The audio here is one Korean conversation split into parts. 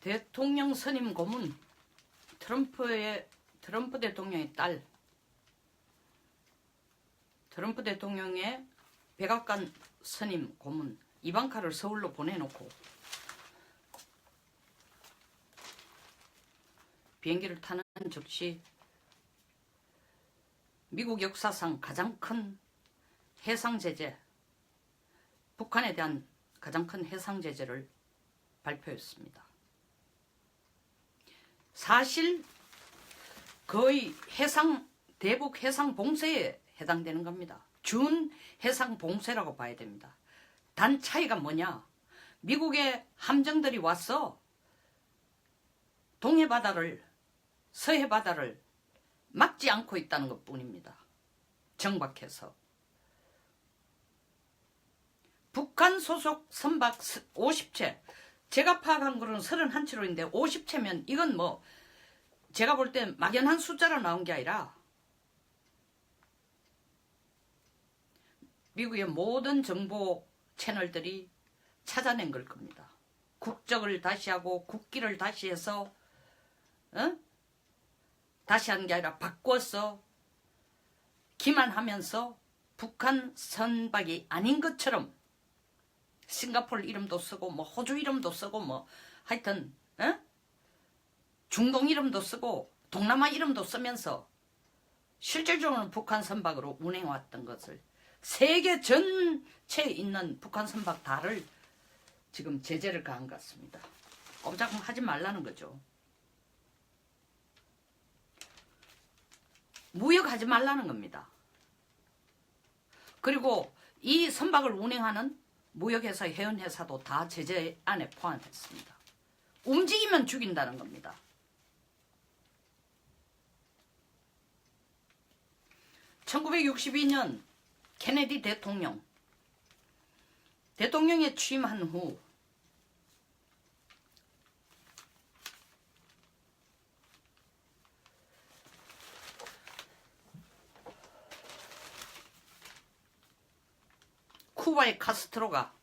대통령 선임 고문, 트럼프 대통령의 딸, 트럼프 대통령의 백악관 선임 고문 이방카를 서울로 보내놓고 비행기를 타는 즉시 미국 역사상 가장 큰 해상제재, 북한에 대한 가장 큰 해상제재를 발표했습니다. 사실 거의 대북 해상 봉쇄에 해당되는 겁니다. 준 해상 봉쇄라고 봐야 됩니다. 단 차이가 뭐냐? 미국의 함정들이 와서 동해바다를, 서해바다를 막지 않고 있다는 것 뿐입니다. 정박해서. 북한 소속 선박 50채, 제가 파악한 거는 31채로인데 50채면 이건 뭐 제가 볼 때 막연한 숫자로 나온 게 아니라 미국의 모든 정보 채널들이 찾아낸 걸 겁니다. 국적을 다시 하고 국기를 다시 해서 다시 하는 게 아니라 바꿔서 기만하면서 북한 선박이 아닌 것처럼 싱가포르 이름도 쓰고 뭐 호주 이름도 쓰고 뭐 하여튼 중동 이름도 쓰고 동남아 이름도 쓰면서 실질적으로는 북한 선박으로 운행해왔던 것을 세계 전체에 있는 북한 선박 다를 지금 제재를 가한 것 같습니다. 꼼짝은 하지 말라는 거죠. 무역하지 말라는 겁니다. 그리고 이 선박을 운행하는 무역회사, 해운회사도 다 제재 안에 포함했습니다. 움직이면 죽인다는 겁니다. (1962년) 케네디 대통령에 취임한 후 쿠바의 카스트로가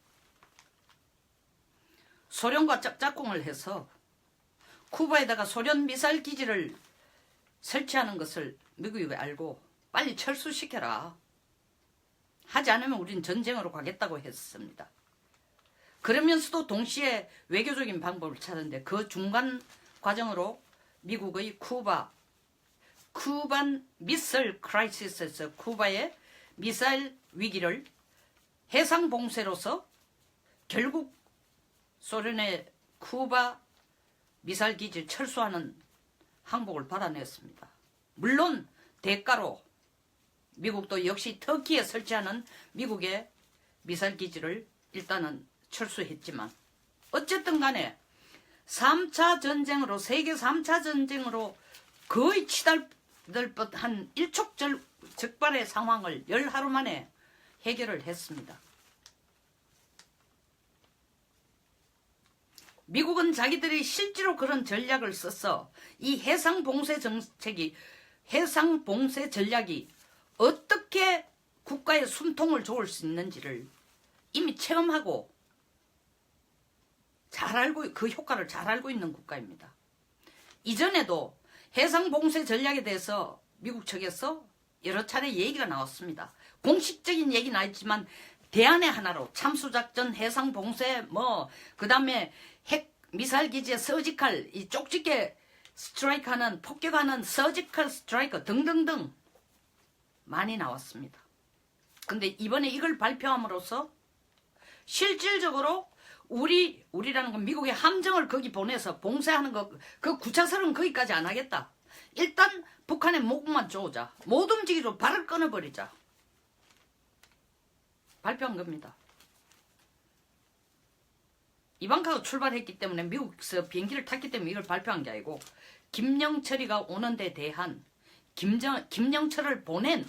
소련과 짝짝꿍을 해서 쿠바에다가 소련 미사일 기지를 설치하는 것을 미국이 알고 빨리 철수시켜라. 하지 않으면 우린 전쟁으로 가겠다고 했습니다. 그러면서도 동시에 외교적인 방법을 찾았는데 그 중간 과정으로 미국의 쿠반 미사일 크라이시스에서 쿠바의 미사일 위기를 해상 봉쇄로서 결국 소련의 쿠바 미사일 기지를 철수하는 항복을 받아냈습니다. 물론 대가로 미국도 역시 터키에 설치하는 미국의 미사일 기지를 일단은 철수했지만 어쨌든 간에 3차 전쟁으로 세계 3차 전쟁으로 거의 치달을 뻔한 일촉즉발의 상황을 10하루 만에 해결을 했습니다. 미국은 자기들이 실제로 그런 전략을 써서 이 해상봉쇄 정책이 해상봉쇄 전략이 어떻게 국가의 숨통을 조을 수 있는지를 이미 체험하고 그 효과를 잘 알고 있는 국가입니다. 이전에도 해상봉쇄 전략에 대해서 미국 측에서 여러 차례 얘기가 나왔습니다. 공식적인 얘기는 아니지만 대안의 하나로 참수작전, 해상봉쇄, 그 다음에 핵 미사일 기지의 서지컬, 이 쪽집게 스트라이크하는, 폭격하는 서지컬 스트라이크 등등등 많이 나왔습니다. 근데 이번에 이걸 발표함으로써 실질적으로 우리라는 건 미국의 함정을 거기 보내서 봉쇄하는 거, 그 구차설은 거기까지 안 하겠다. 일단 북한의 목만 쪼자. 못 움직이도록 발을 끊어버리자. 발표한 겁니다. 이방카가 출발했기 때문에 미국에서 비행기를 탔기 때문에 이걸 발표한 게 아니고 김영철이가 오는 데 대한 김영철을 보낸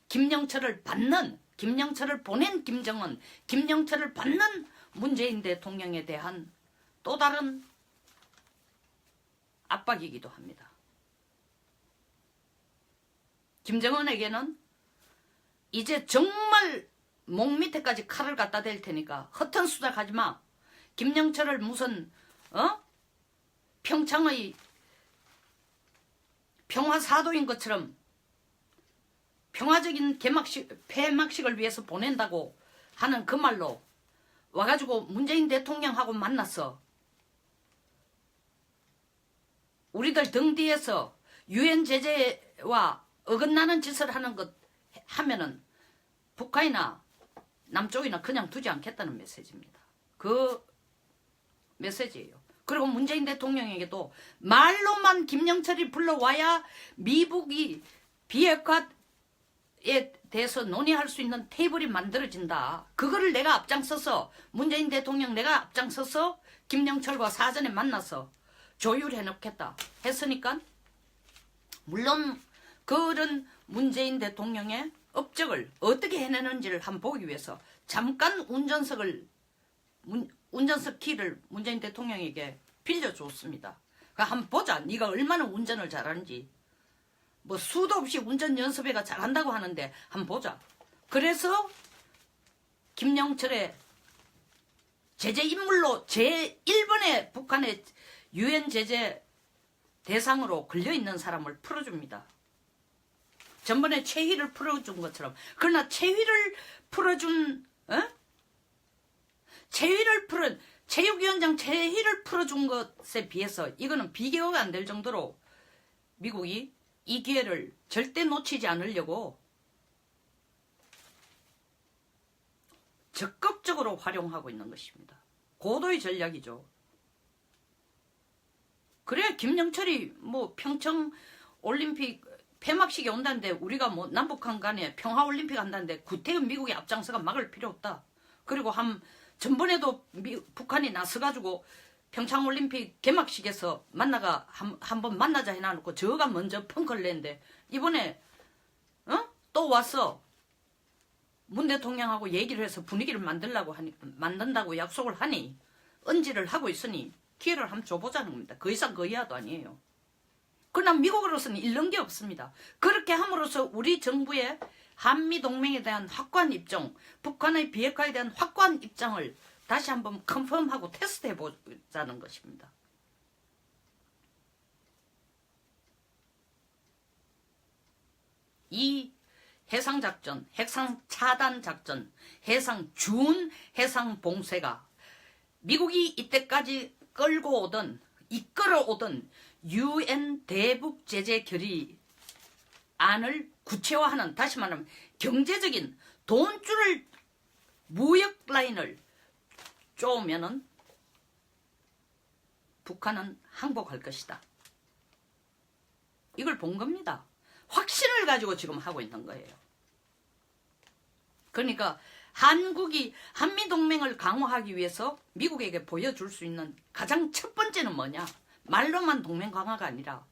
김영철을 받는 김영철을 보낸 김정은 김영철을 받는 문재인 대통령에 대한 또 다른 압박이기도 합니다. 김정은에게는 이제 정말 목 밑에까지 칼을 갖다 댈 테니까 허튼 수작 하지 마. 김영철을 무슨 평창의 평화사도인 것처럼 평화적인 폐막식을 위해서 보낸다고 하는 그 말로 와가지고 문재인 대통령하고 만나서 우리들 등 뒤에서 유엔 제재와 어긋나는 짓을 하는 것 하면은 북한이나 남쪽이나 그냥 두지 않겠다는 메시지입니다. 그 메시지예요. 그리고 문재인 대통령에게도 말로만 김영철이 불러와야 미국이 비핵화에 대해서 논의할 수 있는 테이블이 만들어진다. 그거를 내가 앞장서서 문재인 대통령 내가 앞장서서 김영철과 사전에 만나서 조율해 놓겠다 했으니까 물론 그런 문재인 대통령의 업적을 어떻게 해내는지를 한번 보기 위해서 잠깐 운전석 키를 문재인 대통령에게 빌려줬습니다. 한번 보자. 네가 얼마나 운전을 잘하는지. 뭐 수도 없이 운전 연습회가 잘한다고 하는데 한번 보자. 그래서 김영철의 제재 인물로 제1번의 북한의 유엔 제재 대상으로 걸려있는 사람을 풀어줍니다. 전번에 최희를 풀어준 것처럼. 그러나 최희를 풀어준 체육위원장 최희를 풀어준 것에 비해서 이거는 비교가 안 될 정도로 미국이 이 기회를 절대 놓치지 않으려고 적극적으로 활용하고 있는 것입니다. 고도의 전략이죠. 그래야 김영철이 뭐 평창 올림픽 폐막식에 온다는데 우리가 뭐 남북한 간에 평화올림픽 한다는데 구태여 미국의 앞장서가 막을 필요 없다. 그리고 전번에도 북한이 나서가지고 평창올림픽 개막식에서 한번 만나자 해놔놓고 저가 먼저 펑크를 냈는데 이번에 또 와서 문 대통령하고 얘기를 해서 분위기를 만든다고 약속을 하니 언지를 하고 있으니 기회를 한번 줘보자는 겁니다. 그 이상 그 이하도 아니에요. 그러나 미국으로서는 잃는 게 없습니다. 그렇게 함으로써 우리 정부의 한미동맹에 대한 확고한 입장, 북한의 비핵화에 대한 확고한 입장을 다시 한번 컨펌하고 테스트해보자는 것입니다. 이 해상작전, 해상차단작전, 해상준 해상봉쇄가 미국이 이때까지 이끌어오던 UN 대북 제재 결의안을 구체화하는, 다시 말하면 경제적인 돈줄을 무역 라인을 쪼으면은 북한은 항복할 것이다. 이걸 본 겁니다. 확신을 가지고 지금 하고 있는 거예요. 그러니까 한국이 한미동맹을 강화하기 위해서 미국에게 보여줄 수 있는 가장 첫 번째는 뭐냐? 말로만 동맹 강화가 아니라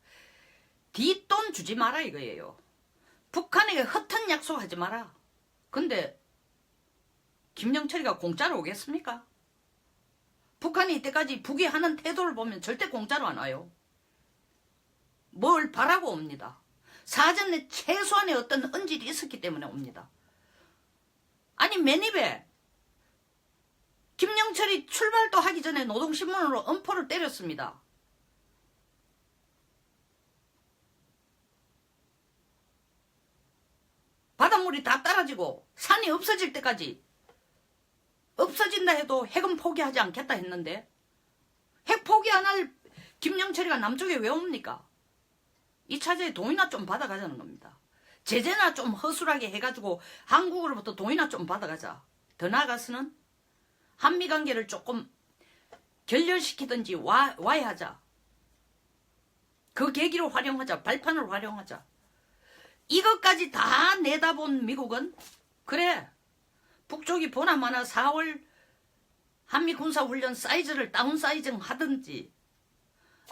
뒷돈 주지 마라 이거예요. 북한에게 허튼 약속하지 마라. 근데 김영철이가 공짜로 오겠습니까? 북한이 이때까지 북이 하는 태도를 보면 절대 공짜로 안 와요. 뭘 바라고 옵니다. 사전에 최소한의 어떤 언질이 있었기 때문에 옵니다. 아니 맨입에 김영철이 출발도 하기 전에 노동신문으로 엄포를 때렸습니다. 바닷물이 다 따라지고 산이 없어질 때까지 없어진다 해도 핵은 포기하지 않겠다 했는데 핵 포기 안 할 김영철이가 남쪽에 왜 옵니까? 2차제에 돈이나 좀 받아가자는 겁니다. 제재나 좀 허술하게 해가지고 한국으로부터 돈이나 좀 받아가자. 더 나아가서는 한미관계를 조금 결렬시키든지 와해하자. 그 계기로 활용하자. 발판을 활용하자. 이것까지 다 내다본 미국은 그래 북쪽이 보나마나 4월 한미군사훈련 사이즈를 다운사이징 하든지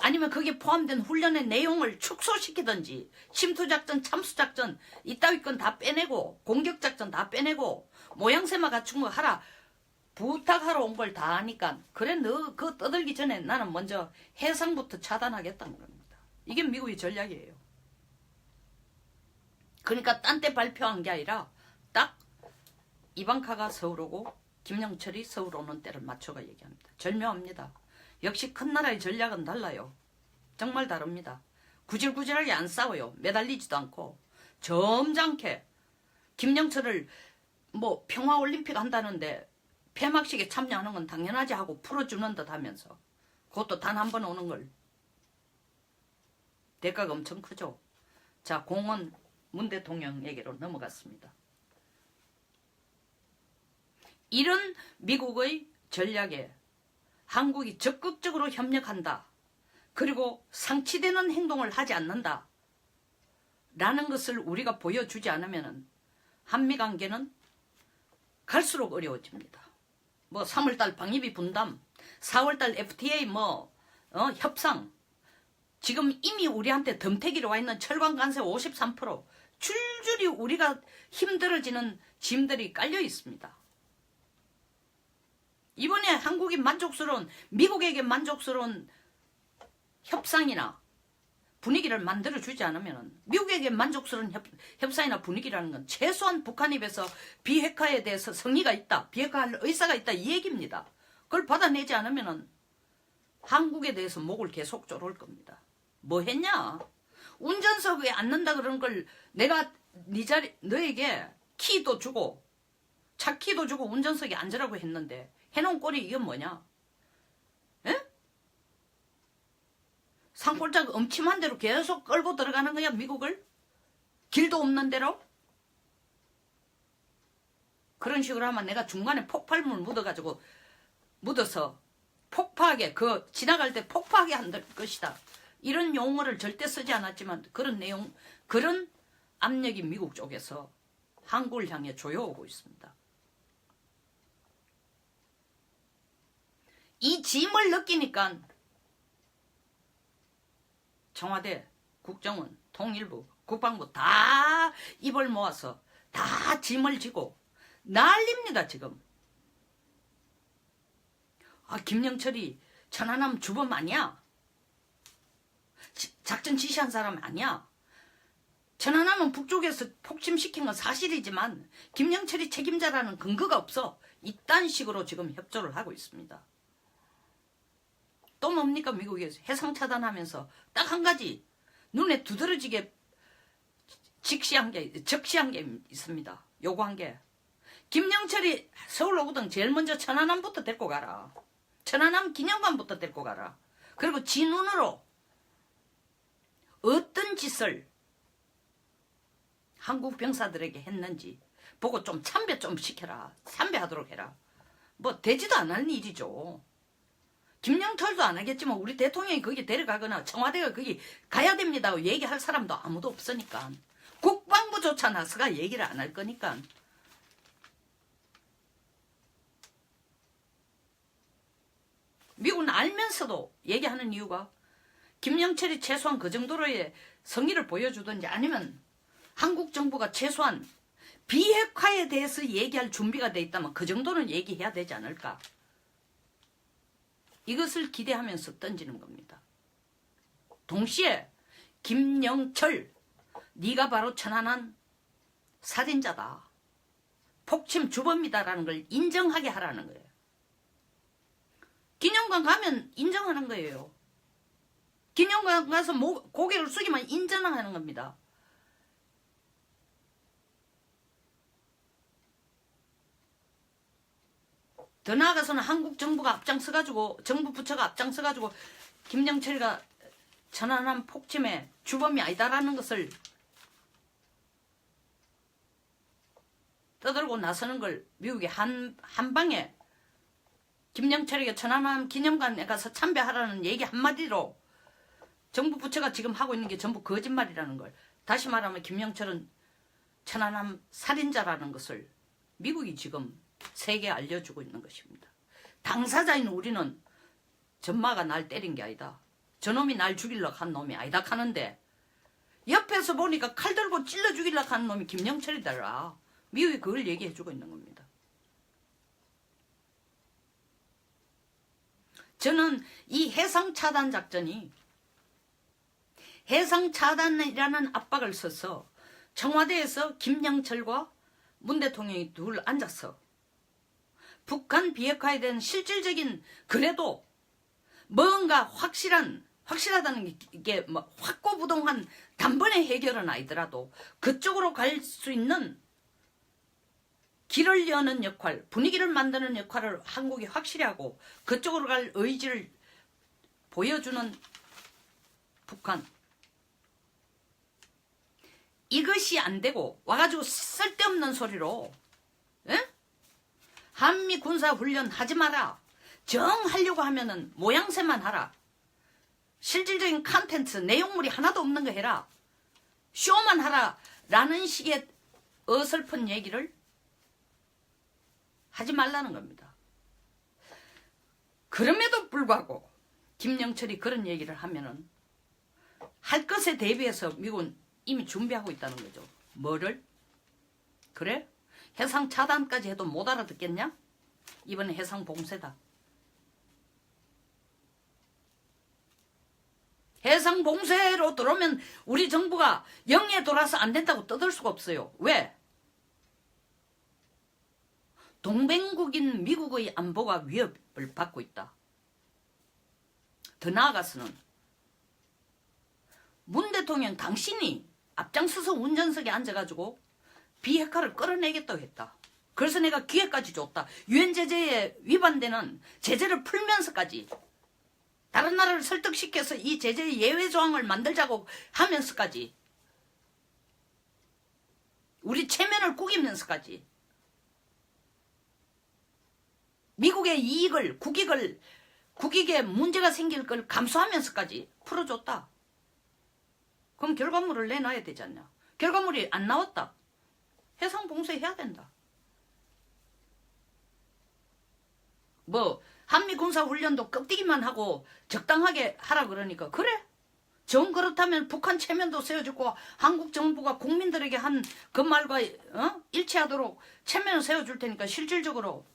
아니면 거기에 포함된 훈련의 내용을 축소시키든지 침투작전, 참수작전 이따위 건 다 빼내고 공격작전 다 빼내고 모양새만 갖춘 거 하라 부탁하러 온 걸 다 하니까 그래 너 그거 떠들기 전에 나는 먼저 해상부터 차단하겠다는 겁니다. 이게 미국의 전략이에요. 그러니까 딴 때 발표한 게 아니라 딱 이방카가 서울 오고 김영철이 서울 오는 때를 맞춰가 얘기합니다. 절묘합니다. 역시 큰 나라의 전략은 달라요. 정말 다릅니다. 구질구질하게 안 싸워요. 매달리지도 않고 점잖게 김영철을 뭐 평화올림픽 한다는데 폐막식에 참여하는 건 당연하지 하고 풀어주는 듯 하면서 그것도 단 한 번 오는 걸 대가가 엄청 크죠. 자, 공원 문 대통령 얘기로 넘어갔습니다. 이런 미국의 전략에 한국이 적극적으로 협력한다. 그리고 상치되는 행동을 하지 않는다. 라는 것을 우리가 보여주지 않으면 한미관계는 갈수록 어려워집니다. 뭐 3월달 방위비 분담, 4월달 FTA 협상, 지금 이미 우리한테 덤태기로 와 있는 철강 관세 53% 줄줄이 우리가 힘들어지는 짐들이 깔려 있습니다. 이번에 한국이 만족스러운, 미국에게 만족스러운 협상이나 분위기를 만들어주지 않으면 미국에게 만족스러운 협상이나 분위기라는 건 최소한 북한 입에서 비핵화에 대해서 성의가 있다, 비핵화할 의사가 있다 이 얘기입니다. 그걸 받아내지 않으면 한국에 대해서 목을 계속 조를 겁니다. 뭐 했냐? 운전석에 앉는다 그런 걸 내가 너에게 키도 주고 차 키도 주고 운전석에 앉으라고 했는데 해놓은 꼴이 이건 뭐냐? 에? 산골짜기 엄침한 대로 계속 끌고 들어가는 거야, 미국을? 길도 없는 대로? 그런 식으로 하면 내가 중간에 폭발물 묻어서 폭파하게, 지나갈 때 폭파하게 한들 것이다. 이런 용어를 절대 쓰지 않았지만 그런 압력이 미국 쪽에서 한국을 향해 조여오고 있습니다. 이 짐을 느끼니까 청와대, 국정원, 통일부, 국방부 다 입을 모아서 다 짐을 지고 난립니다, 지금. 김영철이 천안함 주범 아니야? 작전 지시한 사람 아니야? 천안함은 북쪽에서 폭침시킨 건 사실이지만 김영철이 책임자라는 근거가 없어. 이딴 식으로 지금 협조를 하고 있습니다. 또 뭡니까? 미국에서 해상 차단하면서 딱 한 가지 눈에 두드러지게 적시한 게 있습니다. 요구한 게 김영철이 서울 오거든 제일 먼저 천안함부터 데리고 가라. 천안함 기념관부터 데리고 가라. 그리고 지 눈으로 어떤 짓을 한국 병사들에게 했는지 보고 좀 참배 좀 시켜라. 참배하도록 해라. 뭐 되지도 않을 일이죠. 김영철도 안 하겠지만 우리 대통령이 거기 데려가거나 청와대가 거기 가야 됩니다 얘기할 사람도 아무도 없으니까 국방부조차 나서가 얘기를 안 할 거니까 미국은 알면서도 얘기하는 이유가 김영철이 최소한 그 정도로의 성의를 보여주든지 아니면 한국 정부가 최소한 비핵화에 대해서 얘기할 준비가 돼 있다면 그 정도는 얘기해야 되지 않을까. 이것을 기대하면서 던지는 겁니다. 동시에 김영철 네가 바로 천안함 살인자다. 폭침 주범이다라는 걸 인정하게 하라는 거예요. 기념관 가면 인정하는 거예요. 기념관 가서 고개를 숙이면 인정하는 겁니다. 더 나아가서는 한국 정부가 앞장서가지고 정부 부처가 앞장서가지고 김영철이가 천안함 폭침의 주범이 아니다라는 것을 떠들고 나서는 걸 미국이 한 방에 김영철에게 천안함 기념관에 가서 참배하라는 얘기 한마디로 정부 부처가 지금 하고 있는 게 전부 거짓말이라는 걸 다시 말하면 김영철은 천안함 살인자라는 것을 미국이 지금 세계에 알려주고 있는 것입니다. 당사자인 우리는 전마가 날 때린 게 아니다. 저놈이 날 죽이려고 한 놈이 아니다 하는데 옆에서 보니까 칼 들고 찔러 죽이려고 한 놈이 김영철이더라. 미국이 그걸 얘기해주고 있는 겁니다. 저는 이 해상차단 작전이 해상차단이라는 압박을 써서 청와대에서 김영철과 문 대통령이 둘 앉아서 북한 비핵화에 대한 실질적인 그래도 뭔가 확실하다는 게 뭐 확고부동한 단번에 해결은 아니더라도 그쪽으로 갈 수 있는 길을 여는 역할, 분위기를 만드는 역할을 한국이 확실히 하고 그쪽으로 갈 의지를 보여주는 북한. 이것이 안 되고 와가지고 쓸데없는 소리로 에? 한미 군사훈련 하지 마라. 정 하려고 하면은 모양새만 하라. 실질적인 컨텐츠 내용물이 하나도 없는 거 해라. 쇼만 하라. 라는 식의 어설픈 얘기를 하지 말라는 겁니다. 그럼에도 불구하고 김영철이 그런 얘기를 하면은 할 것에 대비해서 미국은 이미 준비하고 있다는 거죠. 뭐를? 그래? 해상 차단까지 해도 못 알아듣겠냐? 이번에 해상 봉쇄다. 해상 봉쇄로 들어오면 우리 정부가 영에 돌아서 안 된다고 떠들 수가 없어요. 왜? 동맹국인 미국의 안보가 위협을 받고 있다. 더 나아가서는 문 대통령 당신이 앞장서서 운전석에 앉아가지고 비핵화를 끌어내겠다고 했다. 그래서 내가 기회까지 줬다. 유엔 제재에 위반되는 제재를 풀면서까지 다른 나라를 설득시켜서 이 제재의 예외 조항을 만들자고 하면서까지 우리 체면을 구기면서까지 미국의 이익을 국익에 문제가 생길 걸 감수하면서까지 풀어줬다. 그럼 결과물을 내놔야 되지 않냐. 결과물이 안 나왔다. 해상 봉쇄해야 된다. 뭐 한미 군사훈련도 껍데기만 하고 적당하게 하라 그러니까 그래? 정 그렇다면 북한 체면도 세워주고 한국 정부가 국민들에게 한 그 말과 일치하도록 체면을 세워줄 테니까 실질적으로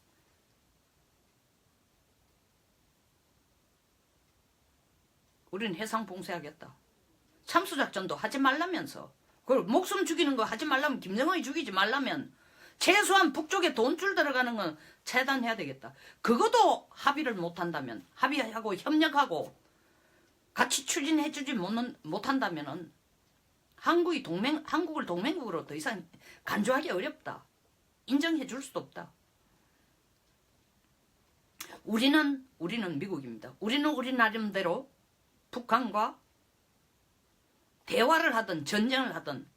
우린 해상 봉쇄하겠다. 참수작전도 하지 말라면서 그걸 목숨 죽이는 거 하지 말라면 김정은이 죽이지 말라면 최소한 북쪽에 돈줄 들어가는 건 차단해야 되겠다. 그것도 합의를 못한다면 합의하고 협력하고 같이 추진해주지 못한다면은 한국을 동맹국으로 더 이상 간주하기 어렵다. 인정해줄 수도 없다. 우리는 미국입니다. 우리는 우리 나름대로 북한과 대화를 하든 전쟁을 하든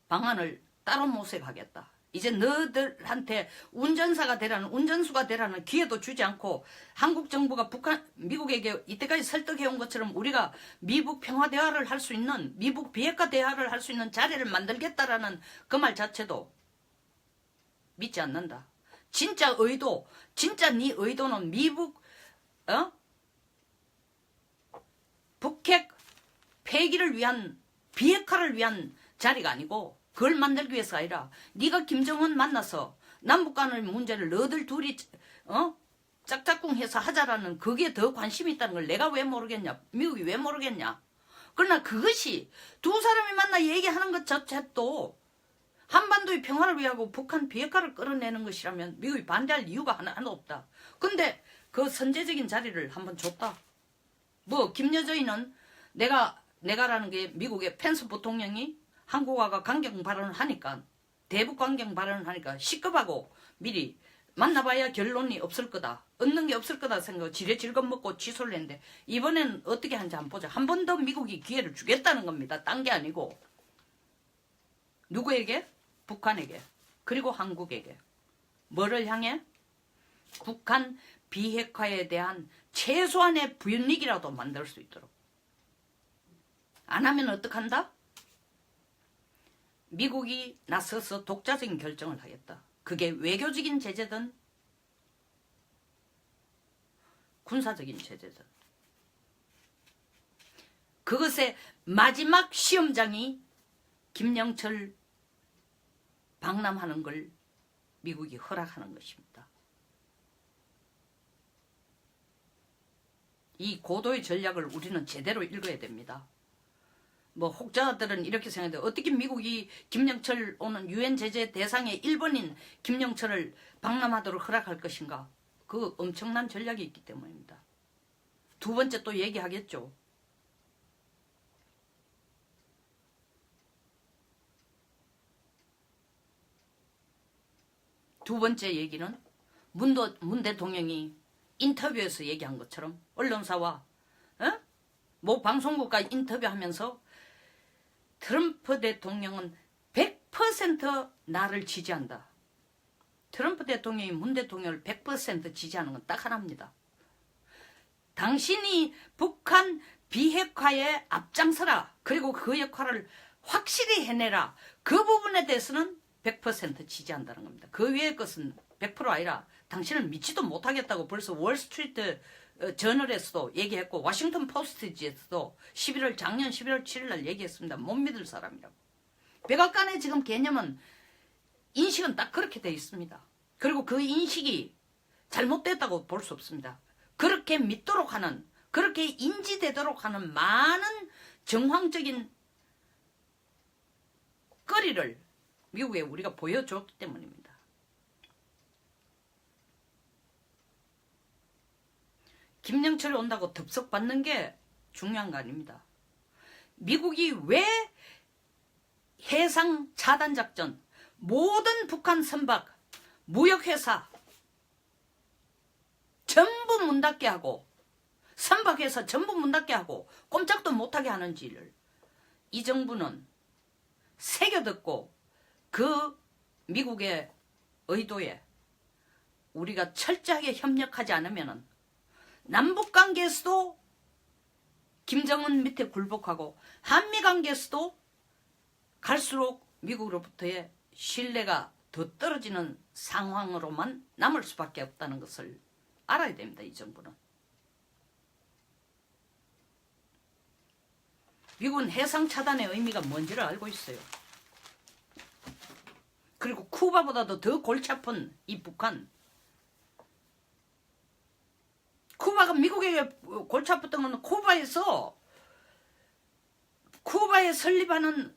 방안을 따로 모색하겠다. 이제 너들한테 운전사가 되라는 운전수가 되라는 기회도 주지 않고 한국 정부가 미국에게 이때까지 설득해온 것처럼 우리가 미북 평화 대화를 할 수 있는 미북 비핵화 대화를 할 수 있는 자리를 만들겠다라는 그 말 자체도 믿지 않는다. 진짜 네 의도는 미북 북핵 폐기를 위한 비핵화를 위한 자리가 아니고 그걸 만들기 위해서가 아니라 네가 김정은 만나서 남북 간의 문제를 너들 둘이 짝짝꿍해서 하자라는 그게 더 관심이 있다는 걸 내가 왜 모르겠냐. 미국이 왜 모르겠냐. 그러나 그것이 두 사람이 만나 얘기하는 것 자체도 한반도의 평화를 위하고 북한 비핵화를 끌어내는 것이라면 미국이 반대할 이유가 하나도 없다. 근데 그 선제적인 자리를 한번 줬다. 뭐 김여정이는 내가라는 게 미국의 펜스 부통령이 한국과가 강경 발언을 하니까 대북 강경 발언을 하니까 시급하고 미리 만나봐야 결론이 없을 거다. 얻는 게 없을 거다 생각하고 지레질금 먹고 취소를 했는데 이번에는 어떻게 하는지 한번 보자. 한 번 더 미국이 기회를 주겠다는 겁니다. 딴 게 아니고. 누구에게? 북한에게. 그리고 한국에게. 뭐를 향해? 북한 비핵화에 대한 최소한의 분위기라도 만들 수 있도록. 안 하면 어떡한다? 미국이 나서서 독자적인 결정을 하겠다. 그게 외교적인 제재든 군사적인 제재든. 그것의 마지막 시험장이 김영철 방남하는 걸 미국이 허락하는 것입니다. 이 고도의 전략을 우리는 제대로 읽어야 됩니다. 뭐 혹자들은 이렇게 생각해요. 어떻게 미국이 김영철 오는 유엔 제재 대상의 1번인 김영철을 방남하도록 허락할 것인가? 그 엄청난 전략이 있기 때문입니다. 두 번째 또 얘기하겠죠. 두 번째 얘기는 문 대통령이 인터뷰에서 얘기한 것처럼 언론사와 모 방송국과 인터뷰하면서 트럼프 대통령은 100% 나를 지지한다. 트럼프 대통령이 문 대통령을 100% 지지하는 건 딱 하나입니다. 당신이 북한 비핵화에 앞장서라. 그리고 그 역할을 확실히 해내라. 그 부분에 대해서는 100% 지지한다는 겁니다. 그 외의 것은 100% 아니라 당신을 믿지도 못하겠다고 벌써 월스트리트 저널에서도 얘기했고 워싱턴 포스트지에서도 작년 11월 7일 날 얘기했습니다. 못 믿을 사람이라고. 백악관의 지금 개념은 인식은 딱 그렇게 되어 있습니다. 그리고 그 인식이 잘못됐다고 볼 수 없습니다. 그렇게 믿도록 하는, 그렇게 인지되도록 하는 많은 정황적인 거리를 미국에 우리가 보여줬기 때문입니다. 김영철이 온다고 덥석받는 게 중요한 거 아닙니다. 미국이 왜 해상 차단 작전, 모든 북한 선박, 무역회사 전부 문 닫게 하고 선박회사 전부 문 닫게 하고 꼼짝도 못하게 하는지를 이 정부는 새겨듣고 그 미국의 의도에 우리가 철저하게 협력하지 않으면 남북관계에서도 김정은 밑에 굴복하고 한미관계에서도 갈수록 미국으로부터의 신뢰가 더 떨어지는 상황으로만 남을 수밖에 없다는 것을 알아야 됩니다. 이 정부는. 미국은 해상 차단의 의미가 뭔지를 알고 있어요. 그리고 쿠바보다도 더 골치 아픈 이 북한. 쿠바가 미국에게 골치 아팠던 건 쿠바에 설치하는,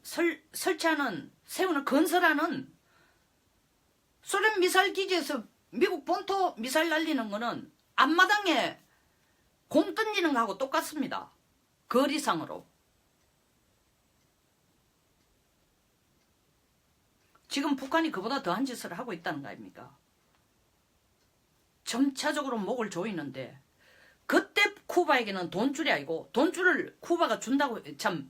세우는, 건설하는 소련 미사일 기지에서 미국 본토 미사일 날리는 거는 앞마당에 공 던지는 거하고 똑같습니다. 거리상으로. 지금 북한이 그보다 더한 짓을 하고 있다는 거 아닙니까? 점차적으로 목을 조이는데 그때 쿠바에게는 돈줄이 아니고 돈줄을 쿠바가 준다고,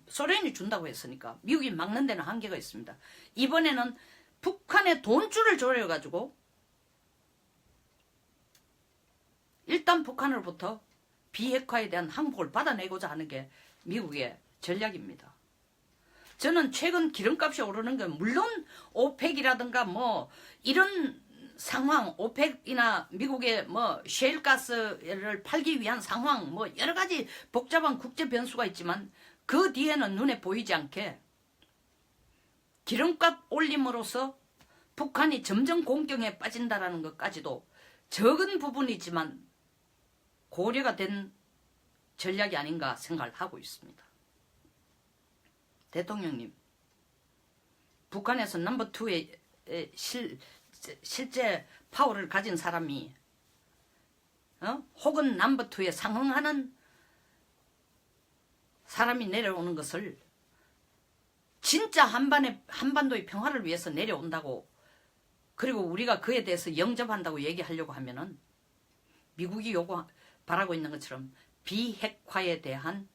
소련이 준다고 했으니까 미국이 막는 데는 한계가 있습니다. 이번에는 북한에 돈줄을 조여가지고 일단 북한으로부터 비핵화에 대한 항복을 받아내고자 하는 게 미국의 전략입니다. 저는 최근 기름값이 오르는 건 물론 오펙이라든가 뭐 이런 상황, 오펙이나 미국의 뭐 셰일가스를 팔기 위한 상황, 뭐 여러 가지 복잡한 국제 변수가 있지만 그 뒤에는 눈에 보이지 않게 기름값 올림으로써 북한이 점점 공경에 빠진다라는 것까지도 적은 부분이지만 고려가 된 전략이 아닌가 생각을 하고 있습니다. 대통령님, 북한에서 넘버 2의 실제 파워를 가진 사람이 혹은 넘버 2에 상응하는 사람이 내려오는 것을 진짜 한반도의 평화를 위해서 내려온다고, 그리고 우리가 그에 대해서 영접한다고 얘기하려고 하면은 미국이 바라고 있는 것처럼 비핵화에 대한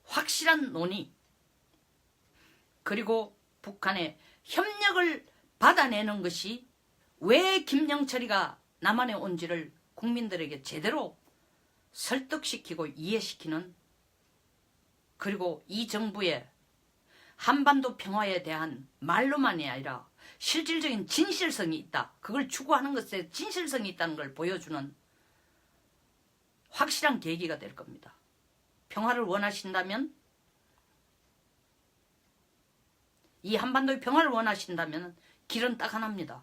확실한 논의, 그리고 북한의 협력을 받아내는 것이 왜 김영철이가 남한에 온지를 국민들에게 제대로 설득시키고 이해시키는, 그리고 이 정부의 한반도 평화에 대한 말로만이 아니라 실질적인 진실성이 있다. 그걸 추구하는 것에 진실성이 있다는 걸 보여주는 확실한 계기가 될 겁니다. 평화를 원하신다면, 이 한반도의 평화를 원하신다면 길은 딱 하나입니다.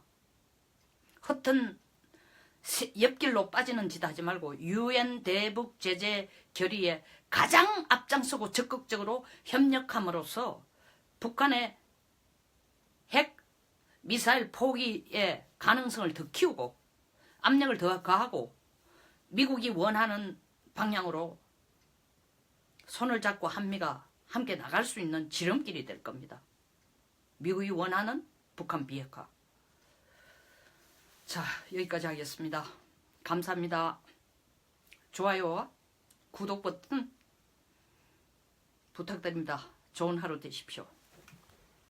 허튼 옆길로 빠지는 짓 하지 말고 유엔 대북 제재 결의에 가장 앞장서고 적극적으로 협력함으로써 북한의 핵 미사일 포기의 가능성을 더 키우고 압력을 더 가하고 미국이 원하는 방향으로 손을 잡고 한미가 함께 나갈 수 있는 지름길이 될 겁니다. 미국이 원하는 북한 비핵화. 자, 여기까지 하겠습니다. 감사합니다. 좋아요와 구독 버튼 부탁드립니다. 좋은 하루 되십시오.